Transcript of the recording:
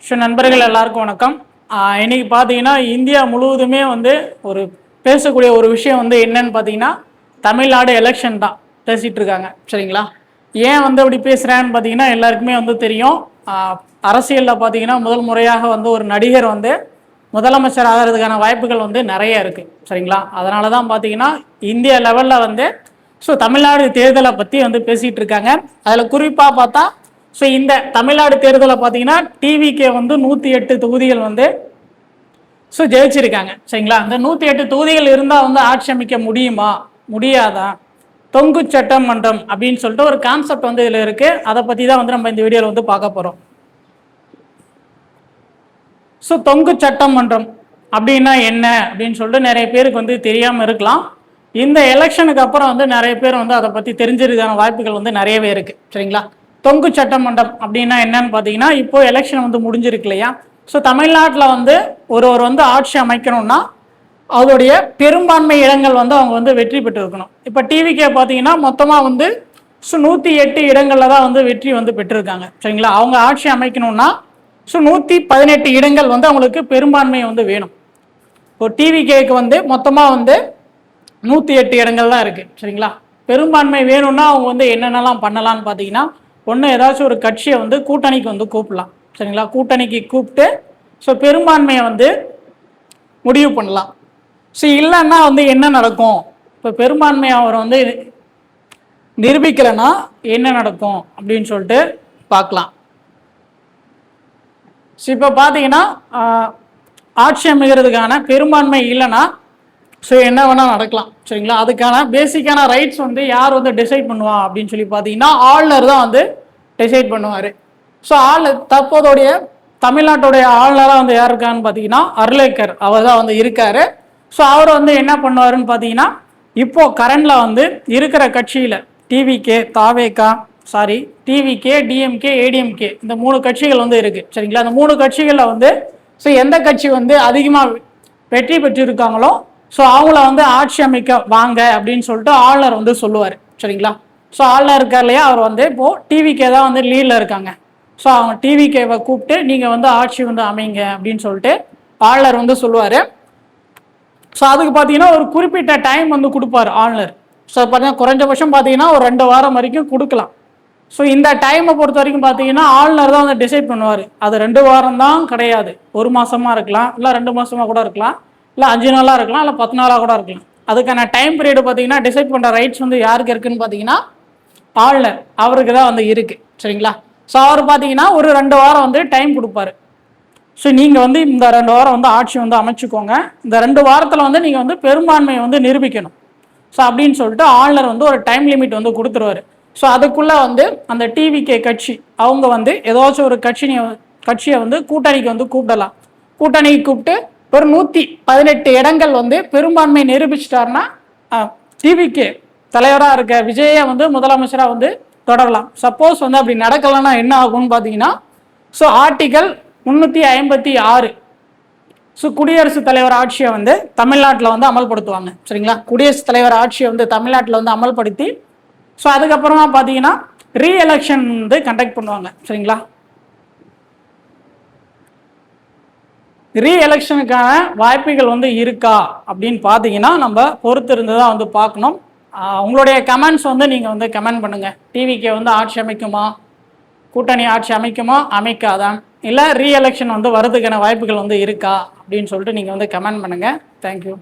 So நண்பர்கள் எல்லாருக்கும் வணக்கம். இன்னைக்கு பார்த்தீங்கன்னா இந்தியா முழுவதுமே வந்து ஒரு பேசக்கூடிய ஒரு விஷயம் வந்து என்னன்னு பார்த்தீங்கன்னா தமிழ்நாடு எலெக்ஷன் தான் பேசிகிட்டு இருக்காங்க. சரிங்களா? ஏன் வந்து அப்படி பேசுகிறேன்னு பார்த்தீங்கன்னா எல்லாருக்குமே வந்து தெரியும். அரசியலில் பார்த்தீங்கன்னா முதல் முறையாக வந்து ஒரு நடிகர் வந்து முதலமைச்சர் ஆகிறதுக்கான வாய்ப்புகள் வந்து நிறைய இருக்குது. சரிங்களா? அதனால தான் பார்த்தீங்கன்னா இந்திய லெவலில் வந்து தமிழ்நாடு தேர்தலை பற்றி வந்து பேசிகிட்டு இருக்காங்க. அதில் குறிப்பாக பார்த்தா இந்த தமிழ்நாடு தேர்தலை பார்த்தீங்கன்னா டிவிகே வந்து 108 தொகுதிகள் வந்து ஜெயிச்சிருக்காங்க. சரிங்களா? அந்த 108 தொகுதிகள் இருந்தால் வந்து ஆட்சி அமைக்க முடியுமா முடியாதா, தொங்கு சட்டமன்றம் அப்படின்னு சொல்லிட்டு ஒரு கான்செப்ட் வந்து இதில் இருக்குது. அதை பற்றி தான் வந்து நம்ம இந்த வீடியோவில் வந்து பார்க்க போகிறோம். தொங்கு சட்டமன்றம் அப்படின்னா என்ன அப்படின்னு சொல்லிட்டு நிறைய பேருக்கு வந்து தெரியாமல் இருக்கலாம். இந்த எலெக்ஷனுக்கு அப்புறம் வந்து நிறைய பேர் வந்து அதை பற்றி தெரிஞ்சிருக்கான வாய்ப்புகள் வந்து நிறையவே இருக்குது. சரிங்களா? தொங்கு சட்டமன்றம் அப்படின்னா என்னன்னு பார்த்தீங்கன்னா இப்போ எலெக்ஷன் வந்து முடிஞ்சிருக்கு இல்லையா? தமிழ்நாட்டில் வந்து ஒருவர் வந்து ஆட்சி அமைக்கணும்னா அதோடைய பெரும்பான்மை இடங்கள் வந்து அவங்க வந்து வெற்றி பெற்று இருக்கணும். இப்போ டிவிக்கே பார்த்தீங்கன்னா மொத்தமாக வந்து 108 இடங்களில் தான் வந்து வெற்றி வந்து பெற்றிருக்காங்க. சரிங்களா? அவங்க ஆட்சி அமைக்கணும்னா 118 இடங்கள் வந்து அவங்களுக்கு பெரும்பான்மை வந்து வேணும். இப்போ டிவிகேக்கு வந்து மொத்தமாக வந்து 108 இடங்கள் தான் இருக்குது. சரிங்களா? பெரும்பான்மை வேணும்னா அவங்க வந்து என்னென்னலாம் பண்ணலான்னு பார்த்தீங்கன்னா, ஒன்று ஏதாச்சும் ஒரு கட்சியை வந்து கூட்டணிக்கு வந்து கூப்பிடலாம். சரிங்களா? கூட்டணிக்கு கூப்பிட்டு பெரும்பான்மையை வந்து முடிவு பண்ணலாம். இல்லைன்னா வந்து என்ன நடக்கும், இப்போ பெரும்பான்மையை அவர் வந்து நிரூபிக்கலைன்னா என்ன நடக்கும் அப்படின்னு சொல்லிட்டு பார்க்கலாம். இப்போ பார்த்தீங்கன்னா ஆட்சி அமைகிறதுக்கான பெரும்பான்மை இல்லைன்னா என்ன வேணால் நடக்கலாம். சரிங்களா? அதுக்கான பேசிக்கான ரைட்ஸ் வந்து யார் வந்து டிசைட் பண்ணுவா அப்படின்னு சொல்லி பார்த்தீங்கன்னா ஆளுநர் தான் வந்து டிசைட் பண்ணுவார். தற்போதைய தமிழ்நாட்டுடைய ஆளுநராக வந்து யார் இருக்கான்னு பார்த்தீங்கன்னா அர்லேக்கர் அவர் தான் வந்து இருக்கார். அவர் வந்து என்ன பண்ணுவாருன்னு பார்த்தீங்கன்னா இப்போ கரண்டில் வந்து இருக்கிற கட்சியில் டிவிகே டிஎம்கே ஏடிஎம்கே இந்த 3 கட்சிகள் வந்து இருக்குது. சரிங்களா? அந்த 3 கட்சிகளில் வந்து எந்த கட்சி வந்து அதிகமாக வெற்றி பெற்றிருக்காங்களோ அவங்கள வந்து ஆட்சி அமைக்க வாங்க அப்படின்னு சொல்லிட்டு ஆளுநர் வந்து சொல்லுவார். சரிங்களா? ஆளுநர் இருக்கார் இல்லையா, அவர் வந்து இப்போது டிவிகே தான் வந்து லீடில் இருக்காங்க. அவங்க டிவிகேவை கூப்பிட்டு நீங்கள் வந்து ஆட்சி வந்து அமைங்க அப்படின்னு சொல்லிட்டு ஆளுநர் வந்து சொல்லுவார். அதுக்கு பார்த்தீங்கன்னா ஒரு குறிப்பிட்ட டைம் வந்து கொடுப்பார் ஆளுநர். பார்த்தீங்கன்னா குறைஞ்சபட்சம் பார்த்தீங்கன்னா ஒரு 2 வாரம் வரைக்கும் கொடுக்கலாம். இந்த டைமை பொறுத்த வரைக்கும் பார்த்தீங்கன்னா ஆளுநர் தான் வந்து டிசைட் பண்ணுவார். அது 2 வாரம் தான் கிடையாது, 1 மாதமாக இருக்கலாம், இல்லை 2 மாதமாக கூட இருக்கலாம், இல்லை 5 நாளாக இருக்கலாம், இல்லை 10 நாளாக கூட இருக்கலாம். அதுக்கான டைம் பீரியட் பார்த்தீங்கன்னா டிசைட் பண்ணுற ரைட்ஸ் வந்து யாருக்கு இருக்குன்னு பார்த்தீங்கன்னா ஆளுநர் அவருக்கு தான் வந்து இருக்குது. சரிங்களா? அவர் பார்த்தீங்கன்னா ஒரு 2 வாரம் வந்து டைம் கொடுப்பாரு. நீங்கள் வந்து இந்த 2 வாரம் வந்து ஆட்சி வந்து அமைச்சுக்கோங்க, இந்த 2 வாரத்தில் வந்து நீங்கள் வந்து பெரும்பான்மையை வந்து நிரூபிக்கணும் அப்படின்னு சொல்லிட்டு ஆளுநர் வந்து ஒரு டைம் லிமிட் வந்து கொடுத்துருவாரு. அதுக்குள்ளே வந்து அந்த டிவிகே கட்சி அவங்க வந்து ஏதாச்சும் ஒரு கட்சியை வந்து கூட்டணிக்கு வந்து கூப்பிடலாம். கூட்டணிக்கு கூப்பிட்டு ஒரு 118 இடங்கள் வந்து பெரும்பான்மை நிரூபிச்சிட்டாருன்னா டிவிகே தலைவராக இருக்க விஜயை வந்து முதலமைச்சராக வந்து தொடரலாம். சப்போஸ் வந்து அப்படி நடக்கலைன்னா என்ன ஆகும்னு பார்த்தீங்கன்னா ஆர்டிகல் 356 குடியரசுத் தலைவர் ஆட்சியை வந்து தமிழ்நாட்டில் வந்து அமல்படுத்துவாங்க. சரிங்களா? குடியரசுத் தலைவர் ஆட்சியை வந்து தமிழ்நாட்டில் வந்து அமல்படுத்தி அதுக்கப்புறமா பார்த்தீங்கன்னா ரீஎலெக்ஷன் வந்து கண்டக்ட் பண்ணுவாங்க. சரிங்களா? ரீஎலெக்ஷனுக்கான வாய்ப்புகள் வந்து இருக்கா அப்படின்னு பார்த்தீங்கன்னா நம்ம பொறுத்து இருந்து தான் வந்து பார்க்கணும். உங்களுடைய கமெண்ட்ஸ் வந்து நீங்கள் வந்து கமெண்ட் பண்ணுங்கள். டிவிகே வந்து ஆட்சி அமைக்குமா, கூட்டணி ஆட்சி அமைக்குமா அமைக்காதா, இல்லை ரீஎலெக்ஷன் வந்து வரதுக்கான வாய்ப்புகள் வந்து இருக்கா அப்படின்னு சொல்லிட்டு நீங்கள் வந்து கமெண்ட் பண்ணுங்கள். தேங்க்யூ.